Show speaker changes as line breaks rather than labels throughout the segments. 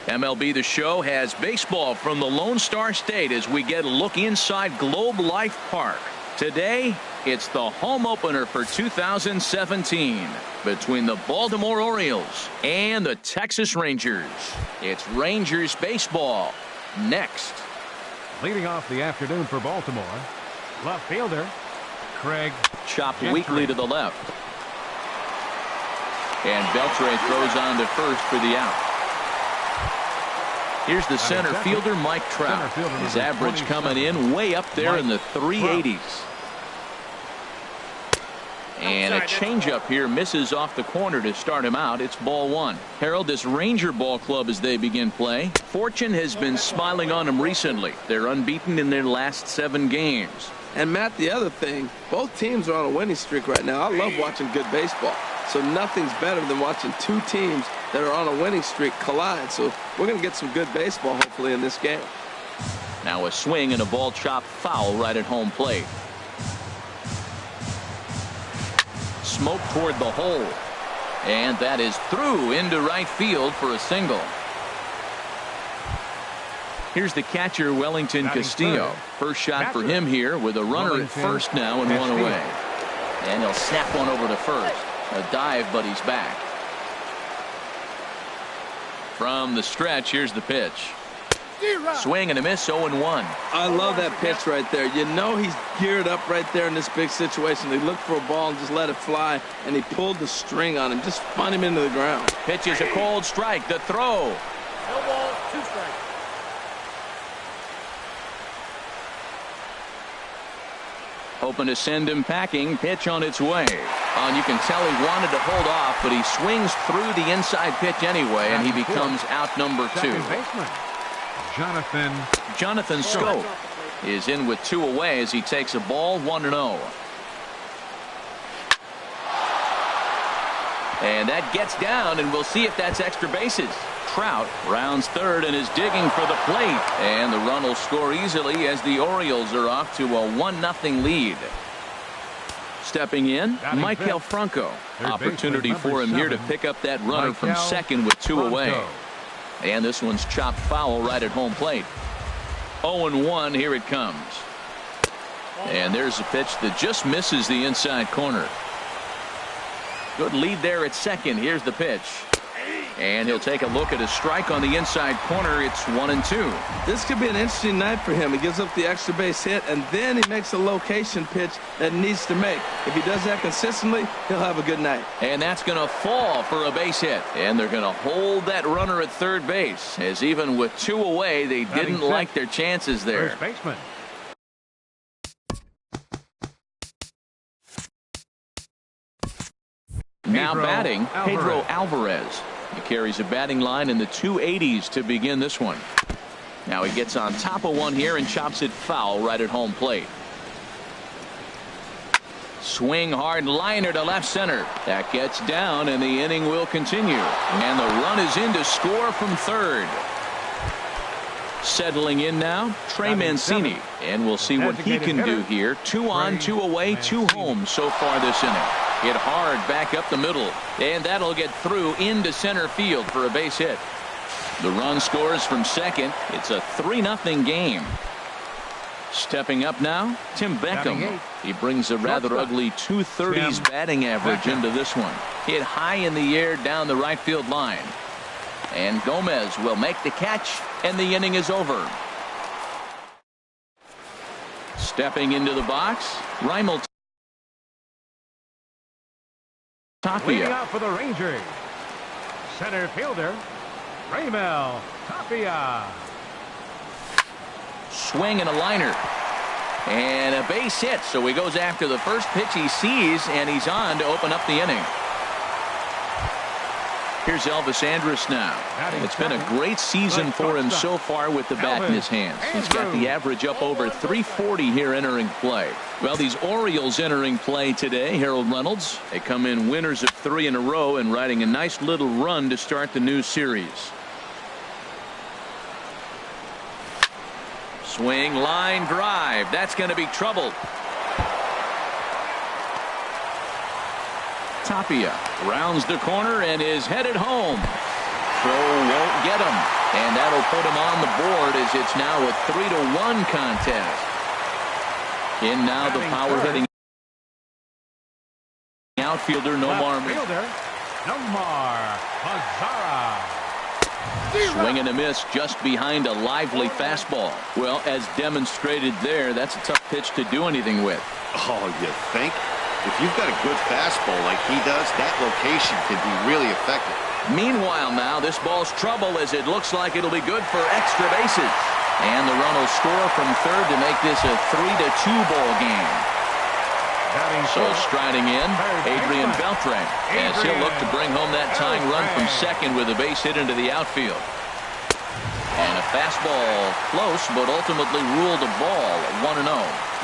MLB The Show has baseball from the Lone Star State as we get a look inside Globe Life Park. Today, it's the home opener for 2017 between the Baltimore Orioles and the Texas Rangers. It's Rangers baseball next.
Leading off the afternoon for Baltimore, left fielder Craig.
Chopped weakly to the left. And Beltre throws on to first for the out. Here's the center fielder, Mike Trout. His average coming in way up there in the 380s. And a changeup here misses off the corner to start him out. It's ball one. Harold, this Ranger ball club as they begin play. Fortune has been smiling on them recently. They're unbeaten in their last 7 games.
And Matt, the other thing, both teams are on a winning streak right now. I love watching good baseball. So nothing's better than watching 2 teams that are on a winning streak collide. So we're going to get some good baseball hopefully in this game.
Now a swing and a ball chopped foul right at home plate. Smoke toward the hole. And that is through into right field for a single. Here's the catcher, Wellington Castillo. First shot for him here with a runner at first now and 1 away. And he'll snap one over to first. A dive, but he's back. From the stretch, here's the pitch. Swing and a miss, 0-1.
I love that pitch right there. You know he's geared up right there in this big situation. He looked for a ball and just let it fly, and he pulled the string on him. Just spun him into the ground.
Pitch is a cold strike. The throw.
No ball, 2 strikes.
Hoping to send him packing. Pitch on its way. And you can tell he wanted to hold off, but he swings through the inside pitch anyway, and he becomes out number 2. Jonathan Scope is in with 2 away as he takes a ball 1-0. And that gets down, and we'll see if that's extra bases. Trout rounds third and is digging for the plate, and the run will score easily as the Orioles are off to a 1-0 lead. Stepping in, Michael Franco. Opportunity for him here to pick up that runner from second with 2 away. And this one's chopped foul right at home plate. 0-1, here it comes. And there's a pitch that just misses the inside corner. Good lead there at second. Here's the pitch. And he'll take a look at a strike on the inside corner. It's 1-2.
This could be an interesting night for him. He gives up the extra base hit, and then he makes a location pitch that he needs to make. If he does that consistently, he'll have a good night.
And that's going to fall for a base hit. And they're going to hold that runner at third base, as even with 2 away, they didn't like their chances there.
First baseman.
Now batting, Pedro Alvarez. He carries a batting line in the 280s to begin this one. Now he gets on top of one here and chops it foul right at home plate. Swing hard liner to left center. That gets down, and the inning will continue. And the run is in to score from third. Settling in now, Trey Mancini. And we'll see what he can do here. 2 on, 2 away, 2 home so far this inning. Hit hard back up the middle, and that'll get through into center field for a base hit. The run scores from second. It's a 3-0 game. Stepping up now, Tim Beckham. He brings a rather ugly 230s batting average into this one. Hit high in the air down the right field line. And Gomez will make the catch, and the inning is over. Stepping into the box, Raimel
Leading
Tapia.
out for the Rangers, center fielder Raimel Tapia.
Swing and a liner. And a base hit, so he goes after the first pitch he sees, and he's on to open up the inning. Here's Elvis Andrus now. It's been a great season for him so far with the bat in his hands. He's got the average up over 340 here entering play. Well, these Orioles entering play today, Harold Reynolds, they come in winners of 3 in a row and riding a nice little run to start the new series. Swing, line drive. That's going to be trouble. Tapia rounds the corner and is headed home. Throw won't get him. And that'll put him on the board as it's now a 3-1 contest. In now the power hitting outfielder Nomar. Swing and a miss just behind a lively fastball. Well, as demonstrated there, that's a tough pitch to do anything with.
Oh, you think? If you've got a good fastball like he does, that location can be really effective.
Meanwhile now, this ball's trouble as it looks like it'll be good for extra bases. And the run will score from third to make this a 3-2 ball game. So striding in, Adrian Beltre, as he'll look to bring home that tying run from second with a base hit into the outfield. And a fastball close, but ultimately ruled a ball 1-0.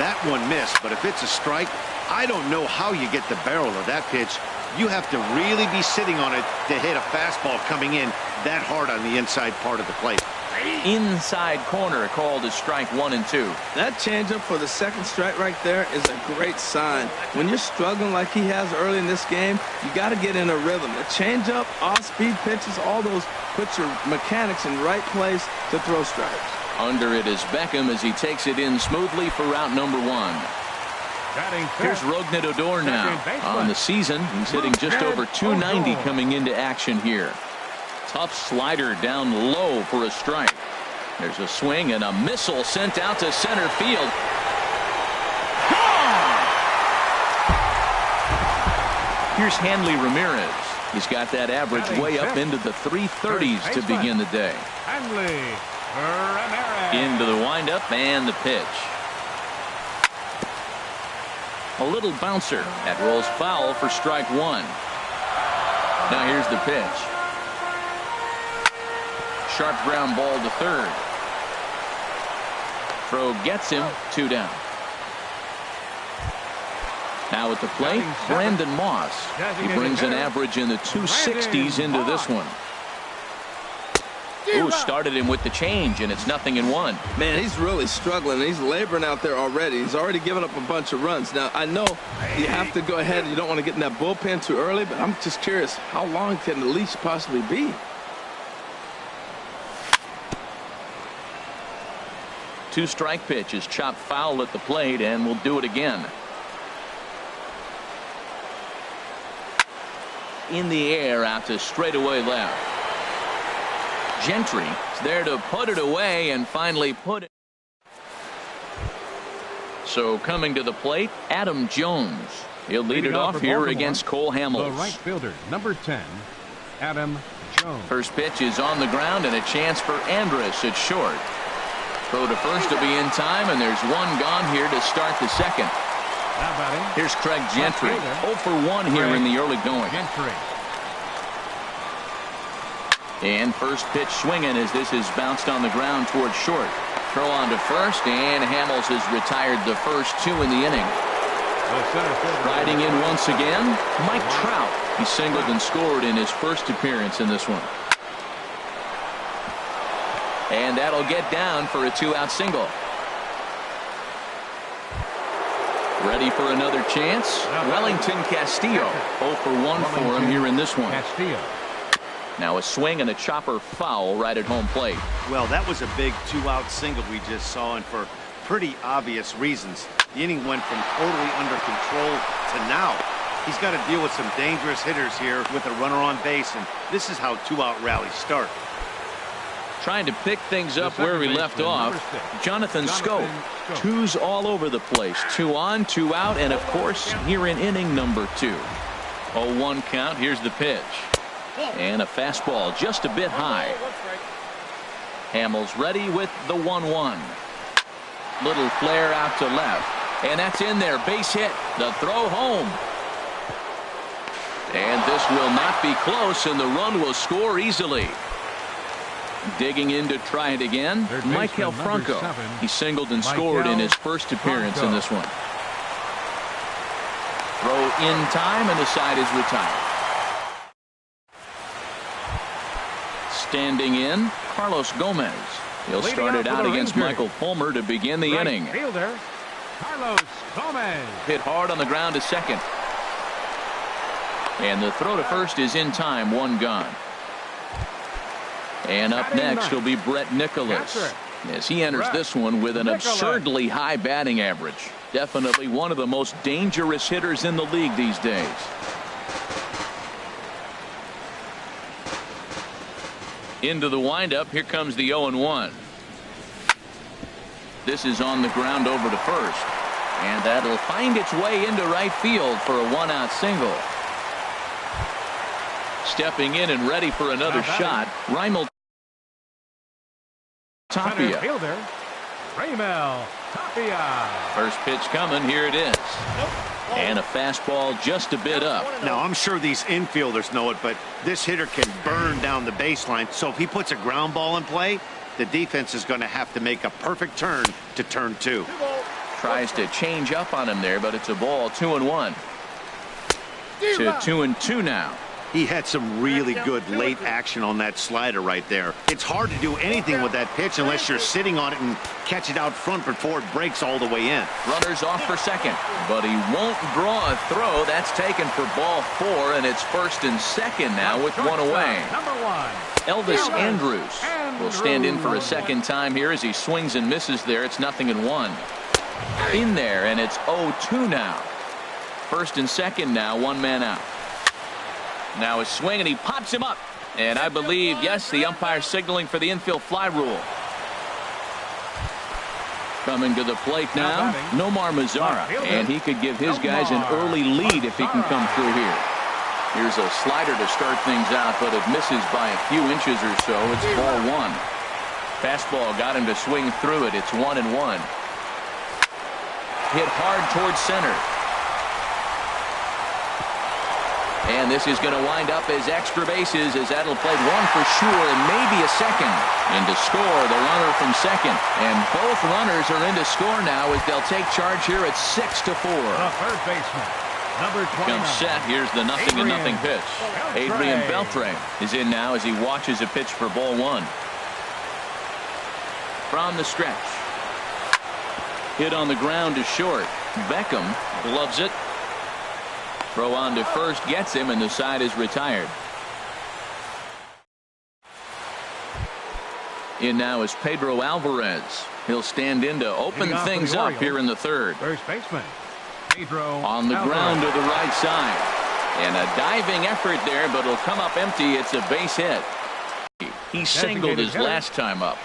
That one missed, but if it's a strike, I don't know how you get the barrel of that pitch. You have to really be sitting on it to hit a fastball coming in that hard on the inside part of the plate.
Inside corner called as strike 1 and 2.
That changeup for the second strike right there is a great sign. When you're struggling like he has early in this game, you got to get in a rhythm. The changeup, off-speed pitches, all those put your mechanics in right place to throw strikes.
Under it is Beckham as he takes it in smoothly for route number 1. Here's Rougned Odor now. On the season, he's hitting just over 290 coming into action here. Tough slider down low for a strike. There's a swing and a missile sent out to center field. Gone! Here's Hanley Ramirez. He's got that average way up into the 330s to begin the day.
Hanley Ramirez.
Into the windup and the pitch. A little bouncer that rolls foul for strike 1. Now here's the pitch. Sharp ground ball to third. Throw gets him, 2 down. Now at the plate, Brandon Moss. He brings an average in the 260s into this one. Ooh, started him with the change, and it's 0-1.
Man, he's really struggling. He's laboring out there already. He's already given up a bunch of runs. Now, I know you have to go ahead. You don't want to get in that bullpen too early, but I'm just curious, how long can the leash possibly be?
Two-strike pitch is chopped foul at the plate, and we'll do it again. In the air out to straightaway left. Gentry is there to put it away and finally put it. So coming to the plate, Adam Jones. He'll lead it off here against Cole Hamels.
The right fielder, number 10, Adam Jones.
First pitch is on the ground and a chance for Andrus at short. Throw to first to be in time, and there's one gone here to start the second. Here's Craig Gentry, 0 for 1 here in the early going. And first pitch swinging as this is bounced on the ground towards short. Throw on to first, and Hamels has retired the first 2 in the inning. Riding in once again, Mike Trout. He singled and scored in his first appearance in this one. And that'll get down for a 2-out single. Ready for another chance? Wellington Castillo. 0 for 1 for him here in this one. Now a swing and a chopper foul right at home plate.
Well, that was a big 2-out single we just saw, and for pretty obvious reasons. The inning went from totally under control to now. He's got to deal with some dangerous hitters here with a runner on base, and this is how 2-out rallies start.
Trying to pick things up where we left off. Jonathan Schoop. 2s all over the place. 2 on, 2 out, and of course here in inning number 2. 0-1 count. Here's the pitch. And a fastball just a bit high. Hamels ready with the 1-1. Little flare out to left. And that's in there. Base hit. The throw home. And this will not be close, and the run will score easily. Digging in to try it again, Michael Franco. He singled and scored in his first appearance in this one. Throw in time, and the side is retired. Standing in, Carlos Gomez. He'll start it out against Michael Fulmer to begin the inning.
Fielder, Carlos Gomez.
Hit hard on the ground to second. And the throw to first is in time, 1 gone. And up next will be Brett Nicholas, as he enters this one with an absurdly high batting average. Definitely one of the most dangerous hitters in the league these days. Into the windup, here comes the 0-1. This is on the ground over to first, and that'll find its way into right field for a one-out single. Stepping in and ready for another shot, Raimel Tapia.
Fielder, Raimel Tapia.
First pitch coming, here it is. And a fastball just a bit up.
Now, I'm sure these infielders know it, but this hitter can burn down the baseline. So if he puts a ground ball in play, the defense is going to have to make a perfect turn to turn 2.
Tries to change up on him there, but it's a ball. 2-1. To 2-2 now.
He had some really good late action on that slider right there. It's hard to do anything with that pitch unless you're sitting on it and catch it out front before it breaks all the way in.
Runner's off for second, but he won't draw a throw. That's taken for ball 4, and it's first and second now with one away.
Number 1.
Elvis Andrews will stand in for a second time here as he swings and misses there. It's 0-1. In there, and it's 0-2 now. First and second now, one man out. Now a swing, and he pops him up. And I believe, yes, the umpire signaling for the infield fly rule. Coming to the plate now, Nomar Mazara. And he could give his guys an early lead if he can come through here. Here's a slider to start things out, but it misses by a few inches or so. It's ball 1. Fastball got him to swing through it. It's 1-1. Hit hard towards center. And this is going to wind up as extra bases, as that'll play one for sure and maybe a second. And to score, the runner from second. And both runners are in to score now as they'll take charge here at 6-4.
The third baseman, number 29.
Comes set. Here's the 0-0 pitch. Adrian Beltre is in now as he watches a pitch for ball 1. From the stretch. Hit on the ground to short. Beckham gloves it. Throw on to first gets him, and the side is retired. In now is Pedro Alvarez. He'll stand in to open things up here in the third.
First baseman, Pedro
on the ground to the right side. And a diving effort there, but it'll come up empty. It's a base hit. He singled his last time up.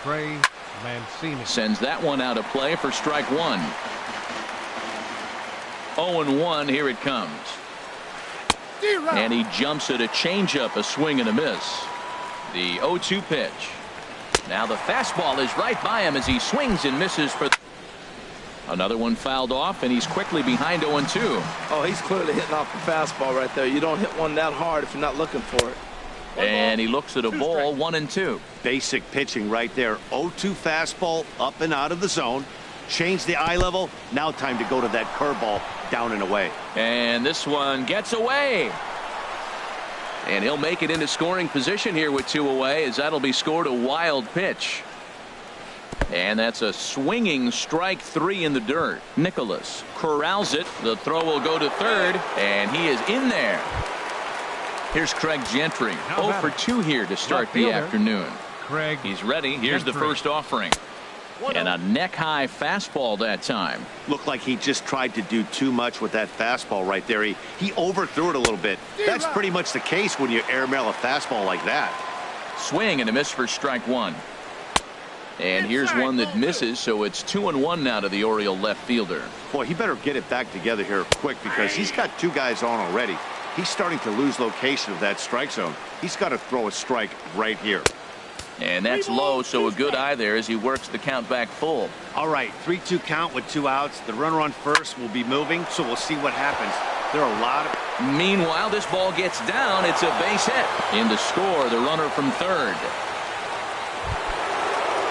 Sends that one out of play for strike 1. 0-1, here it comes. And he jumps at a changeup, a swing and a miss. The 0-2 pitch. Now the fastball is right by him as he swings and misses for another one fouled off, and he's quickly behind 0-2.
Oh, he's clearly hitting off the fastball right there. You don't hit one that hard if you're not looking for it.
And he looks at a ball, 1-2.
Basic pitching right there. 0-2 fastball up and out of the zone. Change the eye level. Now time to go to that curveball down and away.
And this one gets away. And he'll make it into scoring position here with 2 away, as that'll be scored a wild pitch. And that's a swinging strike 3 in the dirt. Nicholas corrals it. The throw will go to third, and he is in there. Here's Craig Gentry. 0 for 2 here to start the afternoon. He's ready. Here's the first offering. And a neck-high fastball that time.
Looked like he just tried to do too much with that fastball right there. He overthrew it a little bit. That's pretty much the case when you airmail a fastball like that.
Swing and a miss for strike 1. And here's one that misses, so it's 2-1 now to the Oriole left fielder.
Boy, he better get it back together here quick, because he's got 2 guys on already. He's starting to lose location of that strike zone. He's got to throw a strike right here.
And that's low, so a good eye there as he works the count back full.
All right, 3-2 count with 2 outs. The runner on first will be moving, so we'll see what happens. There are a lot of...
Meanwhile, this ball gets down. It's a base hit. In to score, the runner from third.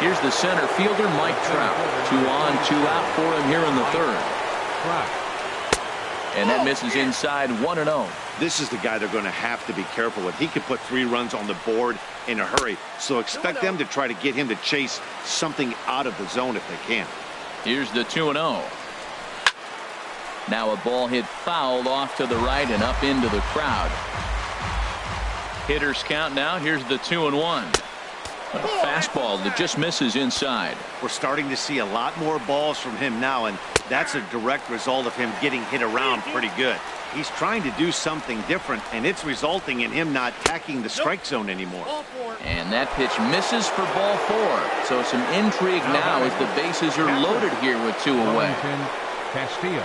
Here's the center fielder, Mike Trout. 2 on, 2 out for him here in the third. And that misses inside, 1-0.
This is the guy they're going to have to be careful with. He could put 3 runs on the board in a hurry. So expect them to try to get him to chase something out of the zone if they can.
Here's the 2-0. Now a ball hit fouled off to the right and up into the crowd. Hitters count now. Here's the 2-1. A fastball that just misses inside.
We're starting to see a lot more balls from him now, and that's a direct result of him getting hit around pretty good. He's trying to do something different, and it's resulting in him not attacking the strike zone anymore.
And that pitch misses for ball 4. So some intrigue now as the bases are loaded here with 2 away.
Castillo.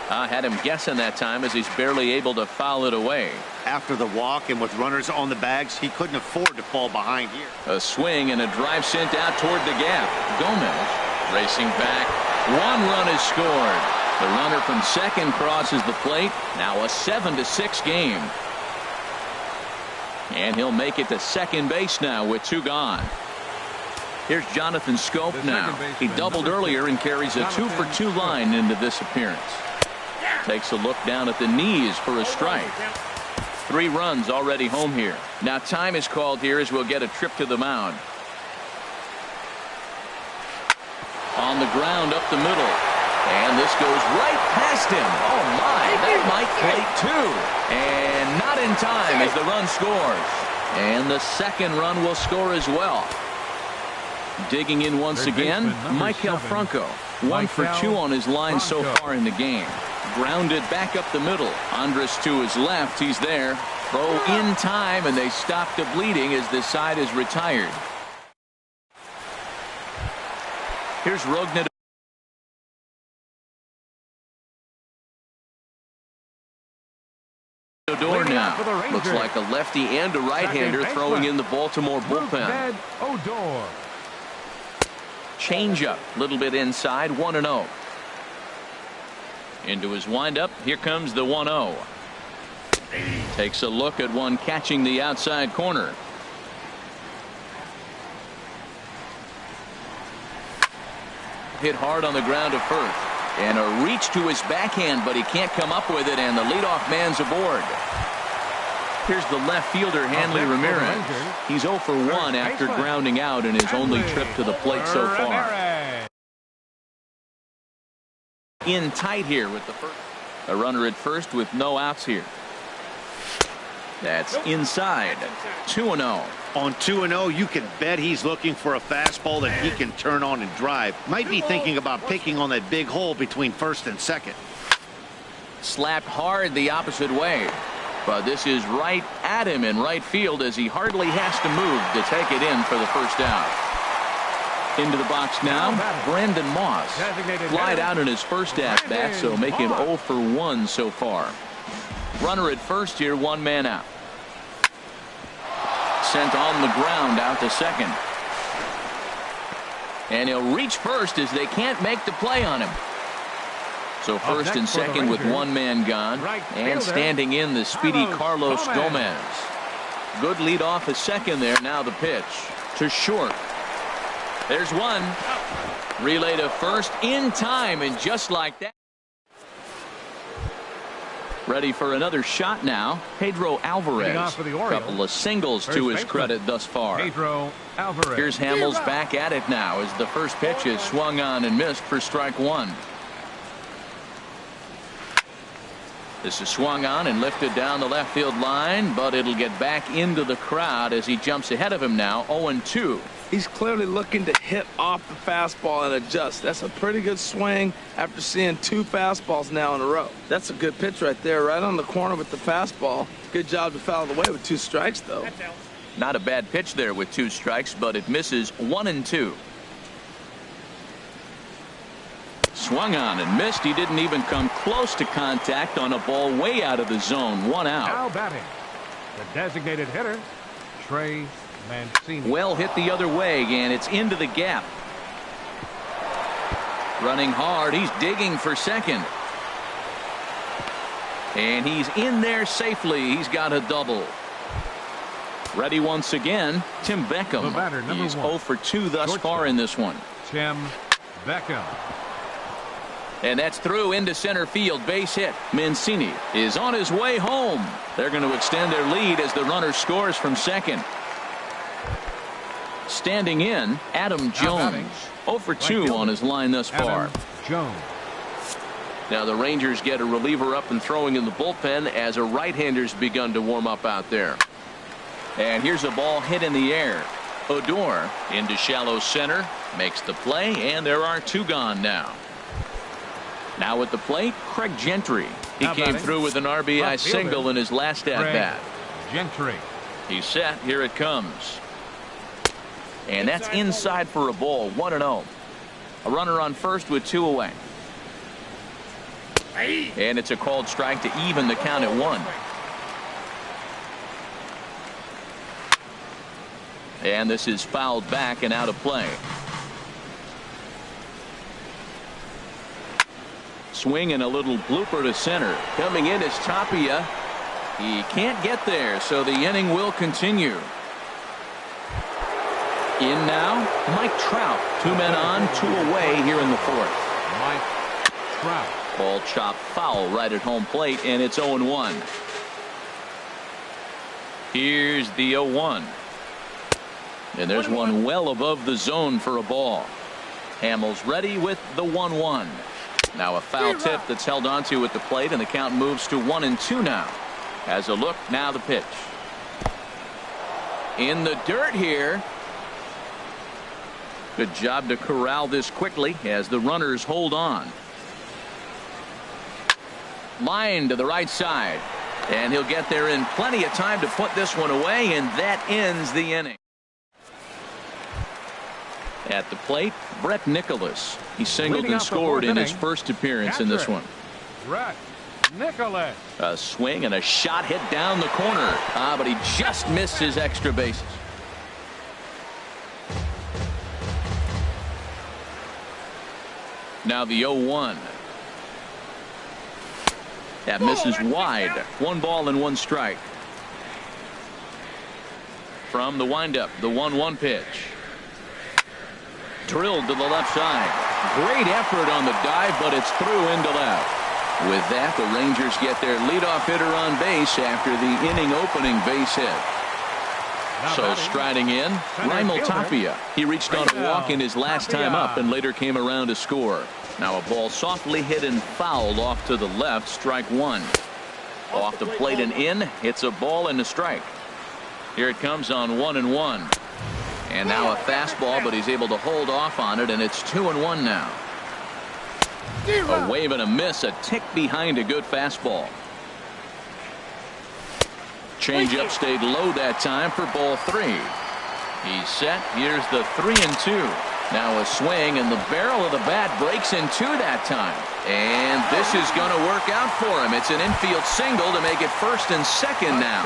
I had him guessing that time as he's barely able to foul it away.
After the walk and with runners on the bags, he couldn't afford to fall behind here.
A swing and a drive sent out toward the gap. Gomez racing back. 1 run is scored. The runner from second crosses the plate. Now a 7-6 game. And he'll make it to second base now with 2 gone. Here's Jonathan Scope now. He doubled earlier and carries a 2-for-2 line into this appearance. Takes a look down at the knees for a strike. 3 runs already home here. Now time is called here as we'll get a trip to the mound. On the ground up the middle. And this goes right past him. Oh my, that might plate 2. And not in time as the run scores. And the second run will score as well. Digging in once again, Michael Franco. 1 for 2 on his line so far in the game. Grounded back up the middle. Andres to his left. He's there. Throw in time, and they stop the bleeding as this side is retired. Here's Rogna. Odor now. Looks like a lefty and a right-hander throwing in the Baltimore bullpen.
Odor.
Changeup, a little bit inside, 1-0. Into his windup, here comes the 1-0. Takes a look at one catching the outside corner. Hit hard on the ground to first. And a reach to his backhand, but he can't come up with it, and the leadoff man's aboard. Here's the left fielder, Hanley Ramirez. He's 0 for 1 after grounding out in his only trip to the plate so far. In tight here with the first. A runner at first with no outs here. That's inside. 2-0.
On 2-0, you can bet he's looking for a fastball that he can turn on and drive. Might be thinking about picking on that big hole between first and second.
Slapped hard the opposite way. But this is right at him in right field as he hardly has to move to take it in for the first out. Into the box now, Brandon Moss. Flied out in his first at-bat, so make him 0 for 1 so far. Runner at first here, 1 man out. Sent on the ground out to second. And he'll reach first as they can't make the play on him. So first and second with 1 man gone. And standing in the speedy Carlos Gomez. Good lead off at second there. Now the pitch to short. There's one. Relay to first in time, and just like that. Ready for another shot now. Pedro Alvarez. Couple of singles to his credit thus far.
Pedro Alvarez.
Here's Hamels back at it now as the first pitch is swung on and missed for strike 1. This is swung on and lifted down the left field line, but it'll get back into the crowd as he jumps ahead of him now. 0-2.
He's clearly looking to hit off the fastball and adjust. That's a pretty good swing after seeing 2 fastballs now in a row. That's a good pitch right there, right on the corner with the fastball. Good job to foul it away with 2 strikes, though.
Not a bad pitch there with 2 strikes, but it misses. 1-2. Swung on and missed. He didn't even come close to contact on a ball way out of the zone. 1 out.
Now batting, the designated hitter, Trey Mancini.
Well hit the other way, and it's into the gap. Running hard. He's digging for second. And he's in there safely. He's got a double. Ready once again, Tim Beckham.
The batter, number
He's
1.
0 for 2 thus far in this one.
Tim Beckham.
And that's through into center field. Base hit. Mancini is on his way home. They're going to extend their lead as the runner scores from second. Standing in, Adam Jones. 0 for 2 on his line thus far.
Jones.
Now the Rangers get a reliever up and throwing in the bullpen as a right-hander's begun to warm up out there. And here's a ball hit in the air. Odor into shallow center, makes the play, and there are 2 gone now. Now at the plate, Craig Gentry. He came through with an RBI single in his last at-bat.
Gentry.
He's set. Here it comes. And that's inside for a ball. 1-0. A runner on first with 2 away. And it's a called strike to even the count at 1. And this is fouled back and out of play. Swing and a little blooper to center. Coming in is Tapia. He can't get there, so the inning will continue. In now, Mike Trout. 2 men on, 2 away here in the 4th.
Mike Trout.
Ball chopped foul right at home plate, and it's 0-1. Here's the 0-1. And there's one well above the zone for a ball. Hamels ready with the 1-1. Now a foul tip that's held onto at the plate, and the count moves to 1-2 now. Has a look, now the pitch. In the dirt here. Good job to corral this quickly as the runners hold on. Line to the right side. And he'll get there in plenty of time to put this one away, and that ends the inning. At the plate, Brett Nicholas. He singled and scored in his first appearance in this one.
Brett Nicholas.
A swing and a shot hit down the corner. But he just missed his extra bases. Now the 0-1. That misses wide. 1 ball and 1 strike. From the windup, the 1-1 pitch. Drilled to the left side. Great effort on the dive, but it's through into left. With that, the Rangers get their leadoff hitter on base after the inning opening base hit. So striding in, Raimel Tapia. He reached on a walk in his last time up and later came around to score. Now a ball softly hit and fouled off to the left. Strike 1. Off the plate and in. It's a ball and a strike. Here it comes on 1-1. And now a fastball, but he's able to hold off on it, and it's 2-1 now. A wave and a miss, a tick behind a good fastball. Changeup stayed low that time for ball 3. He's set. Here's the 3-2. Now a swing, and the barrel of the bat breaks in 2 that time. And this is going to work out for him. It's an infield single to make it first and second now.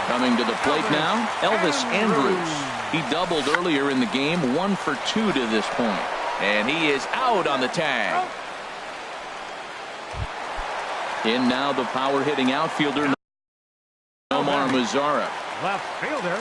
Coming to the plate now, Elvis Andrus. He doubled earlier in the game, 1 for 2 to this point. And he is out on the tag. In now the power hitting outfielder, Nomar Mazara.
Left fielder,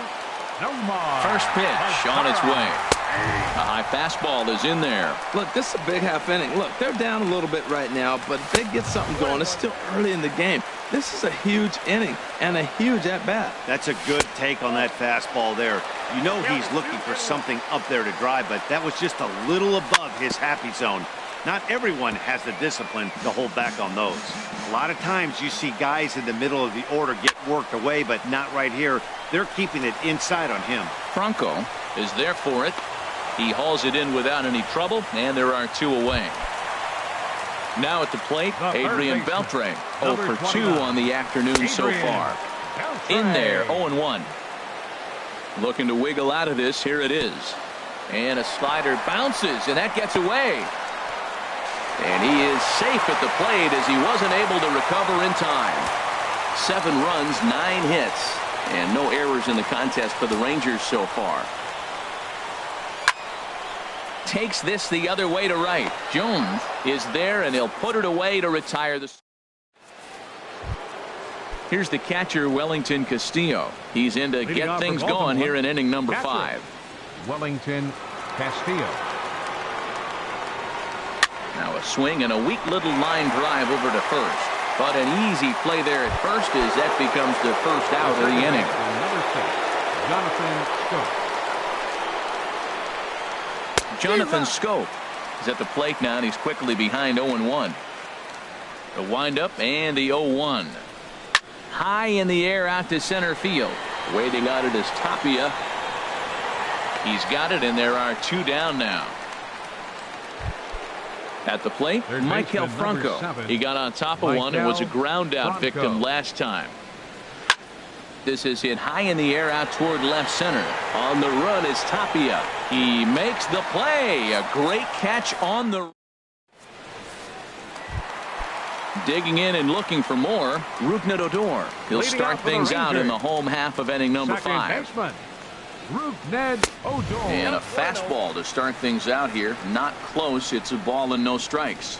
Nomar.
First pitch on its way. A high fastball is in there.
Look, this is a big half inning. Look, they're down a little bit right now, but if they get something going, it's still early in the game. This is a huge inning and a huge at-bat.
That's a good take on that fastball there. You know he's looking for something up there to drive, but that was just a little above his happy zone. Not everyone has the discipline to hold back on those. A lot of times you see guys in the middle of the order get worked away, but not right here. They're keeping it inside on him.
Franco is there for it. He hauls it in without any trouble, and there are 2 away. Now at the plate, Adrian Beltre. 0 for 2 on the afternoon so far. In there, 0-1. Looking to wiggle out of this. Here it is. And a slider bounces, and that gets away. And he is safe at the plate as he wasn't able to recover in time. 7 runs, 9 hits, and no errors in the contest for the Rangers so far. Takes this the other way to right. Jones is there, and he'll put it away to retire the. Here's the catcher, Wellington Castillo. He's in to get things going here in inning number 5.
Wellington Castillo.
Now a swing and a weak little line drive over to first. But an easy play there at first as that becomes the first out of the inning. Jonathan Scope is at the plate now, and he's quickly behind 0-1. The windup and the 0-1. High in the air out to center field. Waiting on it is Tapia. He's got it, and there are 2 down now. At the plate, Michael Franco. He got on top of one and was a ground out victim last time. This is hit high in the air out toward left center. On the run is Tapia. He makes the play. A great catch on the. Digging in and looking for more, Rougned Odor. He'll start things out in the home half of inning number 5.
Rougned Odor.
And a fastball to start things out here. Not close. It's a ball and no strikes.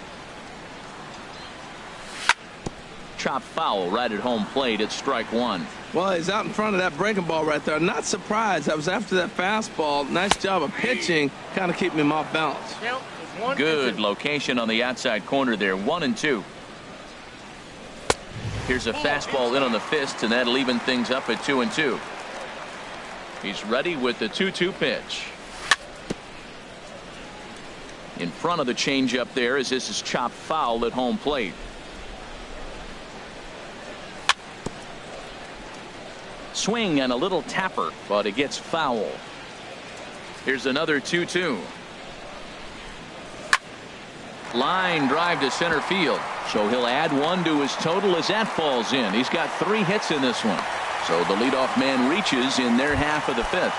Chopped foul right at home plate. It's strike 1.
Well, he's out in front of that breaking ball right there. Not surprised. I was after that fastball. Nice job of pitching. Kind of keeping him off balance.
Good location on the outside corner there. 1-2. Here's a fastball in on the fist, and that'll even things up at 2-2. He's ready with the 2-2 pitch. In front of the changeup there as this is chopped foul at home plate. Swing and a little tapper, but it gets foul. Here's another 2-2. Line drive to center field. So he'll add 1 to his total as that falls in. He's got 3 hits in this one. So the leadoff man reaches in their half of the 5th.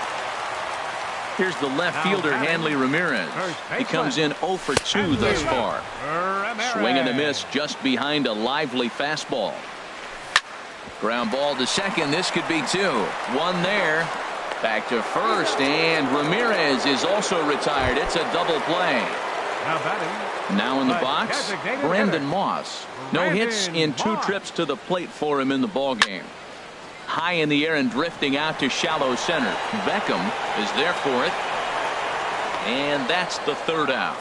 Here's the left fielder, Hanley Ramirez. He comes in 0 for 2 thus far. Swing and a miss just behind a lively fastball. Ground ball to second. This could be 2. 1 there. Back to first, and Ramirez is also retired. It's a double play. Now in the box, Brandon Moss. No hits in 2 trips to the plate for him in the ballgame. High in the air and drifting out to shallow center. Beckham is there for it. And that's the 3rd out.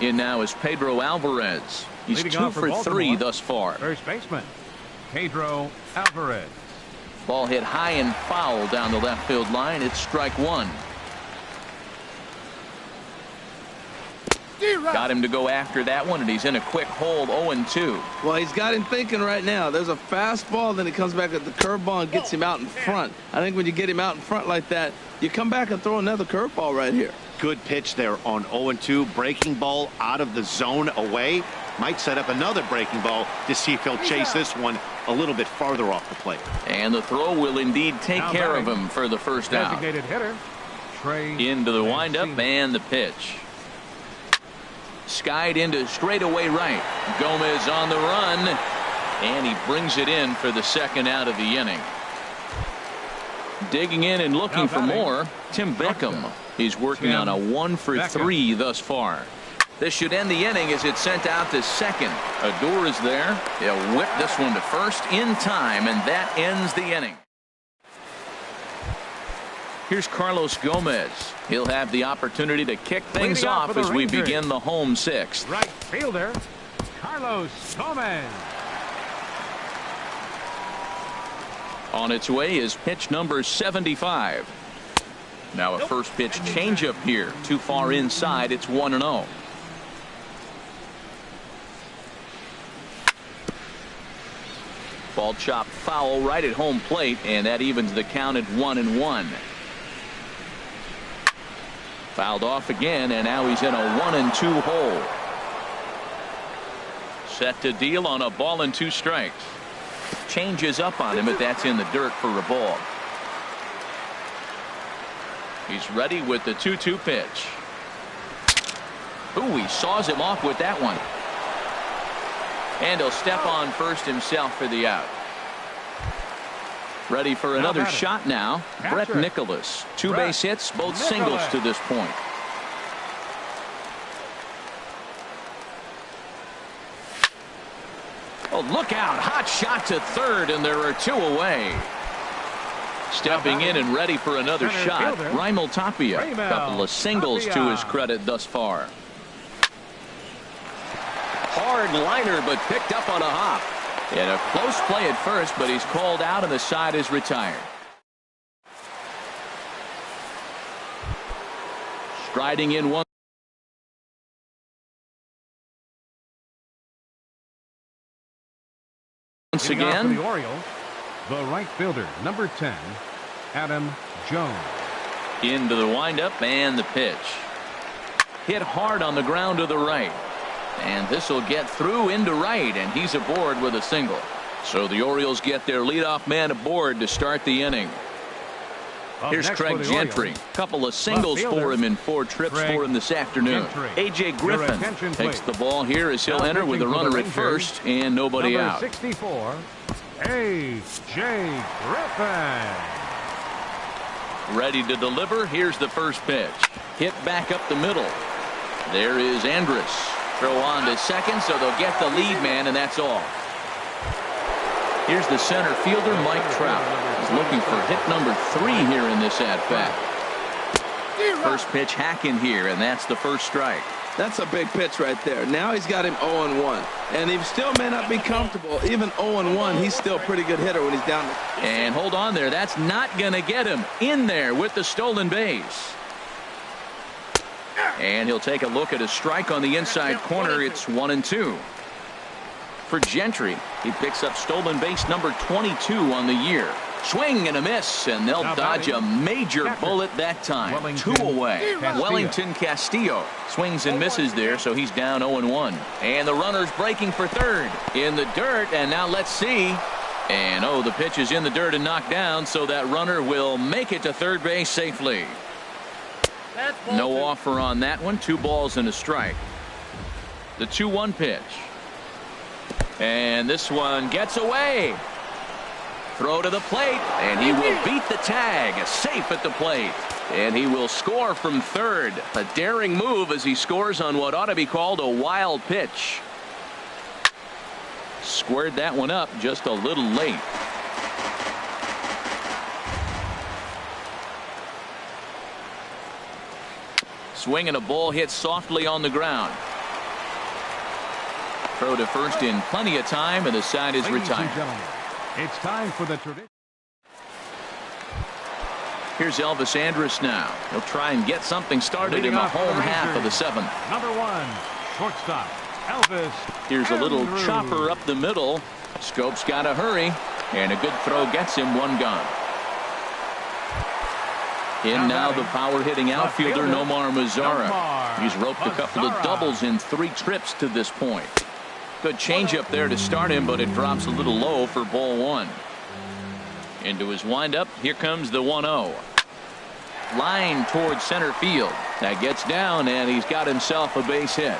In now is Pedro Alvarez. He's 2 for 3 thus far.
First baseman, Pedro Alvarez.
Ball hit high and foul down the left field line. It's strike 1. Got him to go after that one, and he's in a quick hold. 0-2.
Well, he's got him thinking right now. There's a fastball, then he comes back at the curveball and gets him out in front. I think when you get him out in front like that, you come back and throw another curveball right here.
Good pitch there on 0-2. Breaking ball out of the zone away. Might set up another breaking ball to see if he'll chase this one a little bit farther off the plate.
And the throw will indeed take care of him for the first out.
Designated hitter,
Into the windup and the pitch. Skied into straightaway right. Gomez on the run, and he brings it in for the 2nd out of the inning. Digging in and looking for more, Tim Beckham. He's working on a 1 for 3 thus far. This should end the inning as it's sent out to second. Odor is there. He'll whip this one to first in time, and that ends the inning. Here's Carlos Gomez. He'll have the opportunity to kick things off as we begin the home 6th.
Right fielder, Carlos Gomez.
On its way is pitch number 75. Now a first pitch changeup here. Too far inside. It's 1-0. Ball chopped foul right at home plate, and that evens the count at 1-1. Fouled off again, and now he's in a 1-2 hole. Set to deal on a ball and 2 strikes. Changes up on him, but that's in the dirt for a ball. He's ready with the 2-2 pitch. Ooh, he saws him off with that one. And he'll step on first himself for the out. Ready for another shot now. Brett Nicholas. 2 base hits, both singles to this point. Oh, look out. Hot shot to third, and there are 2 away. Stepping in and ready for another shot, Raimel Tapia. A couple of singles to his credit thus far. Hard liner, but picked up on a hop. And a close play at first, but he's called out and the side is retired. Striding in once again.
The Orioles, The right fielder, number 10, Adam Jones.
Into the windup and the pitch. Hit hard on the ground to the right. And this will get through into right, and he's aboard with a single. So the Orioles get their leadoff man aboard to start the inning.
Up
Here's
next
Craig
for the
Gentry.
Orioles,
Couple of singles for him in 4 trips
Craig
for him this afternoon.
Gentry.
A.J.
Your
Griffin
attention,
takes
please.
the ball here as he'll
Now
enter with a
pitching for
runner
the
at
Rangers,
first and nobody
number
out.
64, A.J. Griffin.
Ready to deliver. Here's the first pitch. Hit back up the middle. There is Andrus. Throw on to second, so they'll get the lead man, and that's all. Here's the center fielder, Mike Trout. He's looking for hit number 3 here in this at-bat. First pitch hacking here, and that's the first strike.
That's a big pitch right there. Now he's got him 0-1. And he still may not be comfortable. Even 0-1, he's still a pretty good hitter when he's down.
And hold on there. That's not going to get him in there with the stolen base. And he'll take a look at a strike on the inside corner. It's 1-2. For Gentry, he picks up stolen base number 22 on the year. Swing and a miss, and they'll dodge a major bullet that time.
Wellington
2 away.
Castillo.
Wellington Castillo swings and misses there, so he's down 0-1. And the runner's breaking for third in the dirt, and now let's see. And the pitch is in the dirt and knocked down, so that runner will make it to third base safely. No offer on that one. 2 balls and a strike. The 2-1 pitch. And this one gets away. Throw to the plate, and he will beat the tag. Safe at the plate. And he will score from third. A daring move as he scores on what ought to be called a wild pitch. Squared that one up just a little late. Swing and a ball hit softly on the ground. Throw to first in plenty of time, and the side is
Ladies and
retired.
gentlemen, it's time for the tradition.
Here's Elvis Andrus now. He'll try and get something started in
Leading
the
off for the
home half of the
Rangers,
7th.
Number 1, shortstop, Elvis
Here's a little
Andrus.
chopper up the middle. Scope's got to hurry, and a good throw gets him 1 gone. In now the power-hitting outfielder Nomar Mazara. He's roped a couple of doubles in 3 trips to this point. Good changeup there to start him, but it drops a little low for ball 1. Into his windup, here comes the 1-0. Line towards center field. That gets down, and he's got himself a base hit.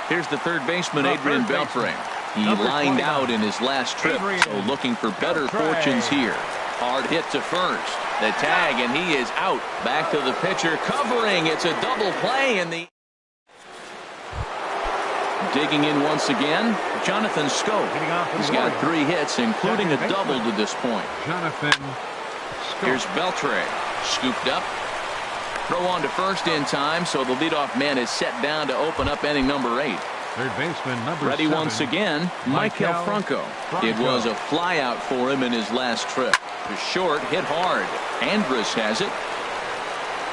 Here's the third baseman, Adrian Beltre. He lined out in his last trip, so looking for better fortunes here. Hard hit to first. The tag, and he is out. Back to the pitcher, covering. It's a double play, and the digging in once again, Jonathan Scope. He's got 3 hits, including a double to this point.
Jonathan Scope.
Here's Beltre, scooped up. Throw on to first in time, so the leadoff man is set down to open up inning number 8.
Third baseman, number
Ready
7,
once again, Michael Franco. It was a flyout for him in his last trip. The short hit hard. Andrus has it.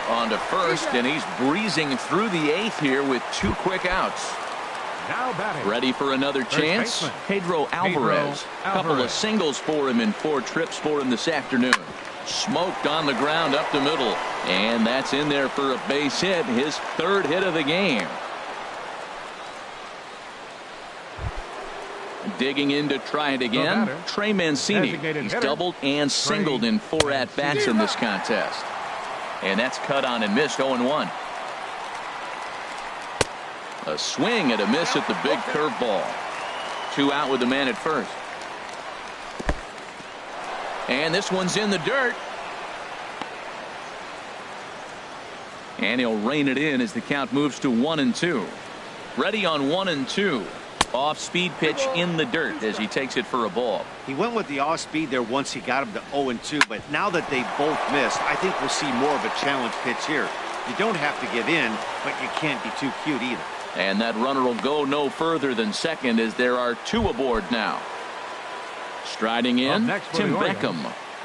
On to first, and he's breezing through the 8th here with 2 quick outs.
Now batting.
Ready for another chance?
baseman,
Pedro Alvarez. Couple of
Alvarez.
singles for him in 4 trips for him this afternoon. Smoked on the ground up the middle. And that's in there for a base hit. His 3rd hit of the game. Digging in to try it again. Trey Mancini.
Designated
He's
hitter,
doubled and singled in 4 at-bats in this contest. And that's cut on and missed 0-1. A swing and a miss at the big curveball. 2 out with the man at first. And this one's in the dirt. And he'll rein it in as the count moves to 1-2. Ready on 1-2. Off-speed pitch in the dirt as he takes it for a ball.
He went with the off-speed there once he got him to 0-2, but now that they both missed, I think we'll see more of a challenge pitch here. You don't have to give in, but you can't be too cute either.
And that runner will go no further than second as there are 2 aboard now. Striding in, Tim Beckham,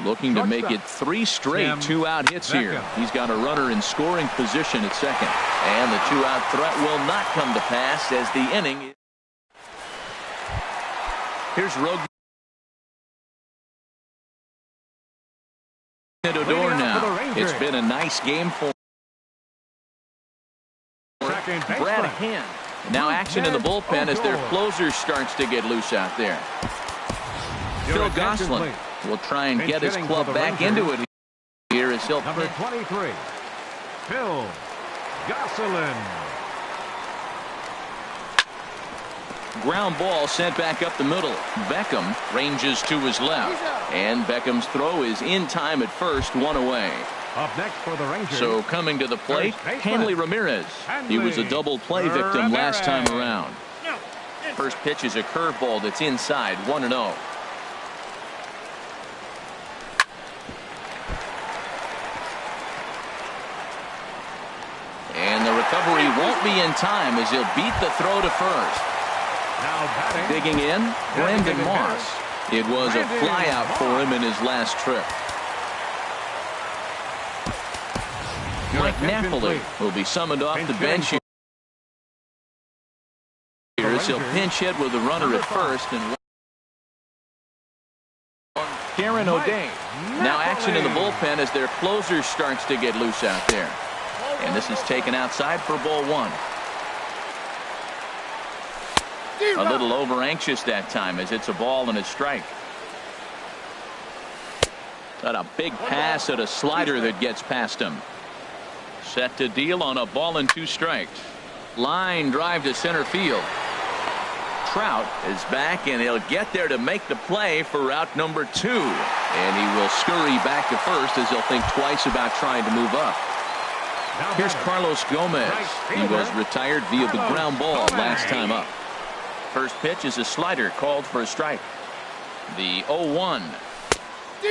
looking to make it 3 straight 2-out hits here. He's got a runner in scoring position at second. And the 2-out threat will not come to pass as the inning. Here's Rogue Odor now. It's been a nice game for Brad Hand. Now action in the bullpen as their closer starts to get loose out there. Phil Gosselin will try and get his club back into it here as he'll
Number 23, Phil Gosselin.
Ground ball sent back up the middle. Beckham ranges to his left. And Beckham's throw is in time at first, one away.
Up next for the Rangers.
So coming to the plate, Hanley Ramirez. He was a double play victim last time around. First pitch is a curveball that's inside, 1-0. And the recovery won't be in time as he'll beat the throw to first.
Now
digging in, Brandon Moss. It was a flyout for him in his last trip. Mike Napoli will be summoned off the bench here as he'll pinch hit with a runner at first and Karen O'Day. Now action in the bullpen as their closer starts to get loose out there. And this is taken outside for ball one. A little over anxious that time as it's a ball and a strike. Got a big pass at a slider that gets past him. Set to deal on a ball and 2 strikes. Line drive to center field. Trout is back and he'll get there to make the play for route number 2. And he will scurry back to first as he'll think twice about trying to move up. Here's Carlos Gomez. He was retired via the ground ball last time up. First pitch is a slider called for a strike. The 0-1.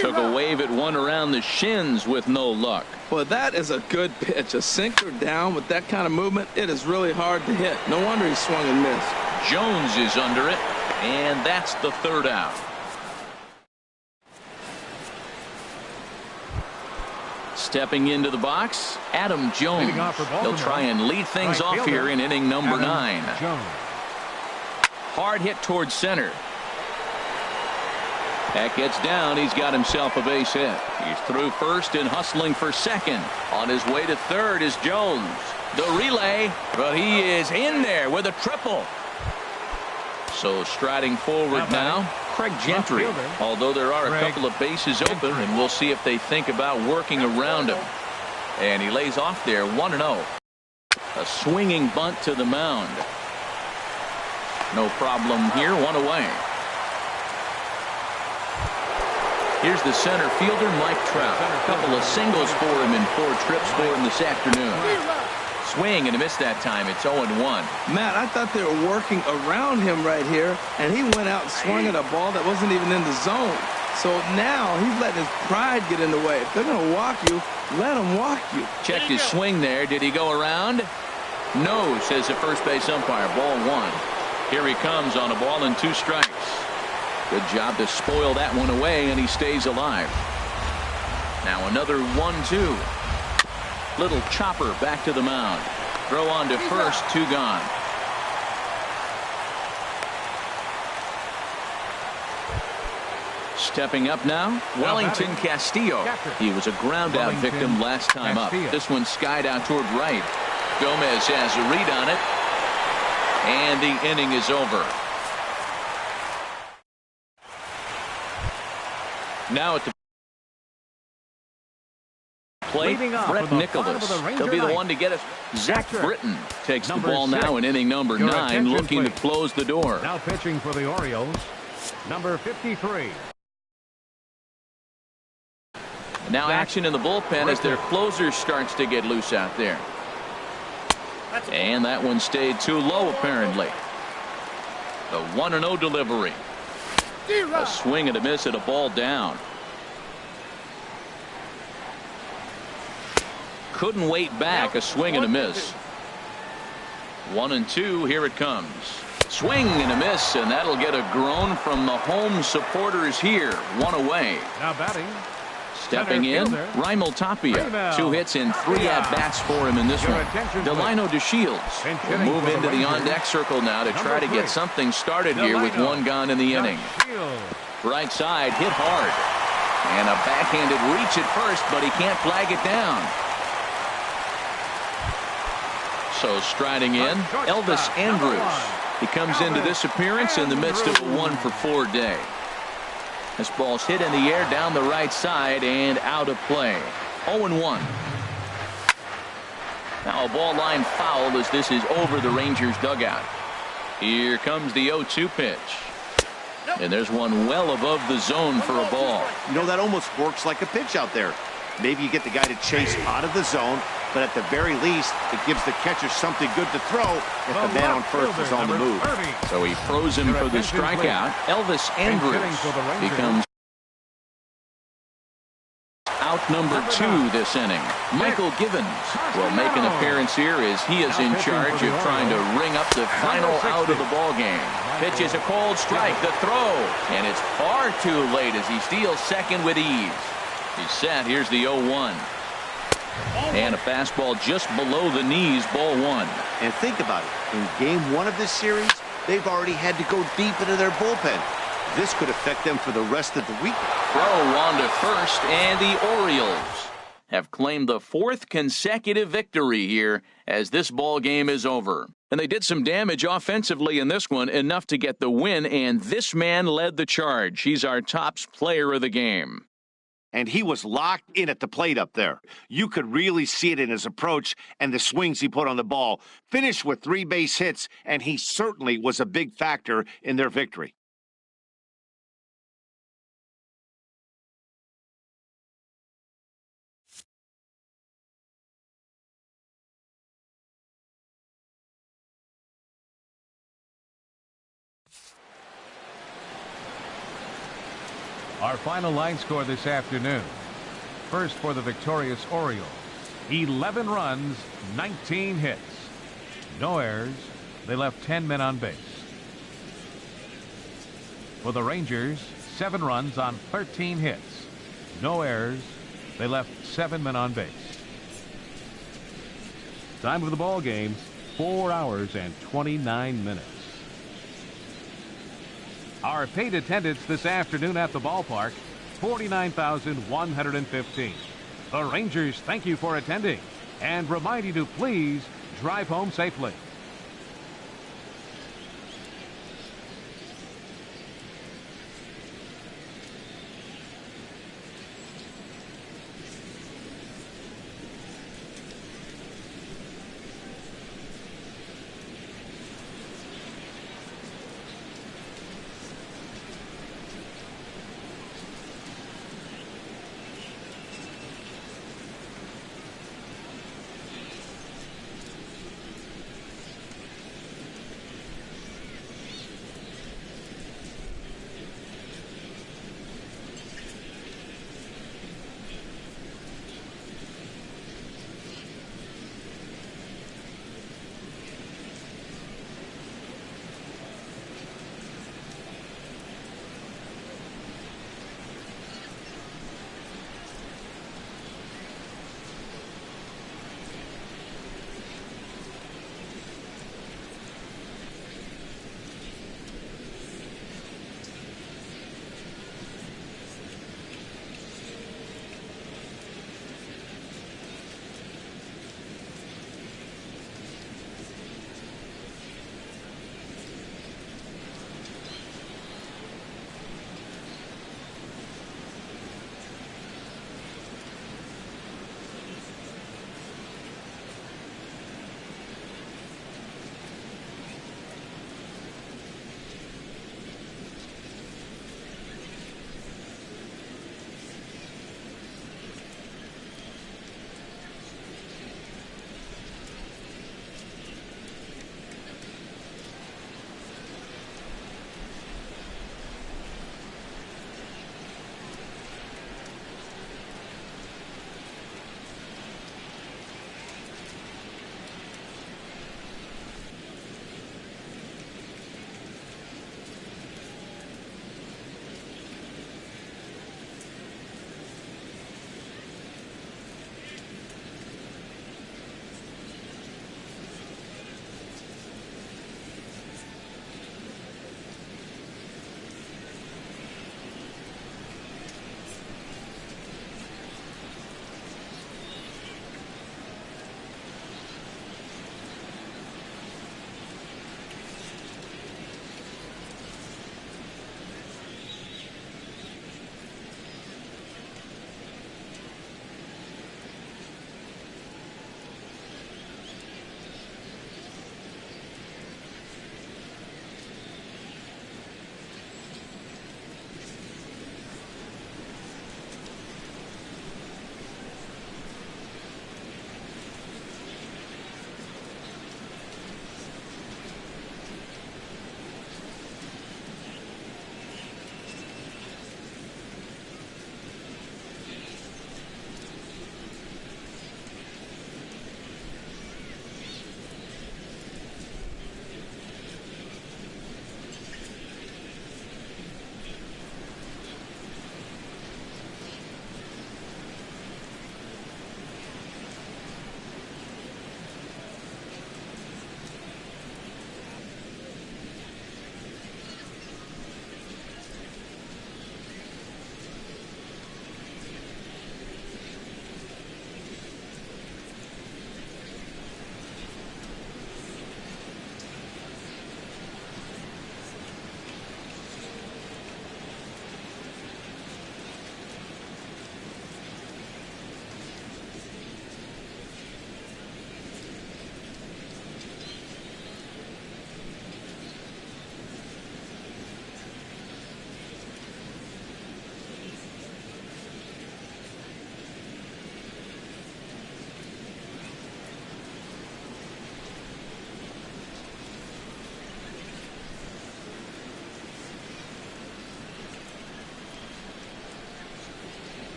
Took a wave at one around the shins with no luck.
Well, that is a good pitch. A sinker down with that kind of movement, it is really hard to hit. No wonder he swung and missed.
Jones is under it, and that's the 3rd out. Stepping into the box, Adam Jones. He'll try and lead things off here in inning number 9. Hard hit towards center. That gets down. He's got himself a base hit. He's through first and hustling for second. On his way to third is Jones. The relay, but he is in there with a triple. So striding forward now, Craig Gentry. Although there are a couple of bases open, and we'll see if they think about working around him. And he lays off there, 1-0. A swinging bunt to the mound. No problem here, 1 away. Here's the center fielder, Mike Trout. A couple of singles for him in 4 trips for him this afternoon. Swing and a miss that time. It's 0-1.
Matt, I thought they were working around him right here, and he went out and swung at a ball that wasn't even in the zone. So now he's letting his pride get in the way. If they're going to walk you, let them walk you.
Checked his swing there. Did he go around? No, says the first base umpire. Ball 1. Here he comes on a ball and 2 strikes. Good job to spoil that one away, and he stays alive. Now another 1-2. Little chopper back to the mound. Throw on to first, 2 gone. Stepping up now, Wellington Castillo. He was a ground out victim last time up. This one skied out toward right. Gomez has a read on it, and the inning is over. Now at the plate, Brett Nicholas. He'll be the one to get us. Zach Britton takes the ball now in inning number 9, looking to close the door.
Now pitching for the Orioles, number 53.
Now action in the bullpen as their closer starts to get loose out there. And that one stayed too low, apparently. The 1-0 delivery. A swing and a miss at a ball down. Couldn't wait back. A swing and a miss. 1-2. Here it comes. Swing and a miss, and that'll get a groan from the home supporters here. 1 away.
Now batting,
Stepping in, Raimel Tapia. 2 hits and 3 at-bats for him in this one. Delino DeShields will move into the on-deck circle now to try to get something started here with 1 gone in the inning. Right side, hit hard. And a backhanded reach at first, but he can't flag it down. So striding in, Elvis Andrus. He comes into this appearance in the midst of a 1-for-4 day. This ball's hit in the air down the right side and out of play. 0-1. Now a ball line foul as this is over the Rangers dugout. Here comes the 0-2 pitch. And there's one well above the zone for a ball.
You know, that almost works like a pitch out there. Maybe you get the guy to chase out of the zone, but at the very least, it gives the catcher something good to throw if the man on first is on the move.
So he throws him for the strikeout. Elvis Andrus becomes out number 2 this inning. Michael Givens will make an appearance here as he is in charge of trying to ring up the final out of the ball game. Pitches a cold strike, the throw, and it's far too late as he steals second with ease. He's set. Here's the 0-1. And a fastball just below the knees, ball 1.
And think about it. In game 1 of this series, they've already had to go deep into their bullpen. This could affect them for the rest of the week.
Throw on to first, and the Orioles have claimed the 4th consecutive victory here as this ball game is over. And they did some damage offensively in this one, enough to get the win, and this man led the charge. He's our top player of the game.
And he was locked in at the plate up there. You could really see it in his approach and the swings he put on the ball. Finished with 3 base hits, and he certainly was a big factor in their victory.
Our final line score this afternoon. First for the victorious Orioles. 11 runs, 19 hits. No errors. They left 10 men on base. For the Rangers, 7 runs on 13 hits. No errors. They left 7 men on base. Time of the ball game, 4 hours and 29 minutes. Our paid attendance this afternoon at the ballpark, 49,115. The Rangers thank you for attending and remind you to please drive home safely.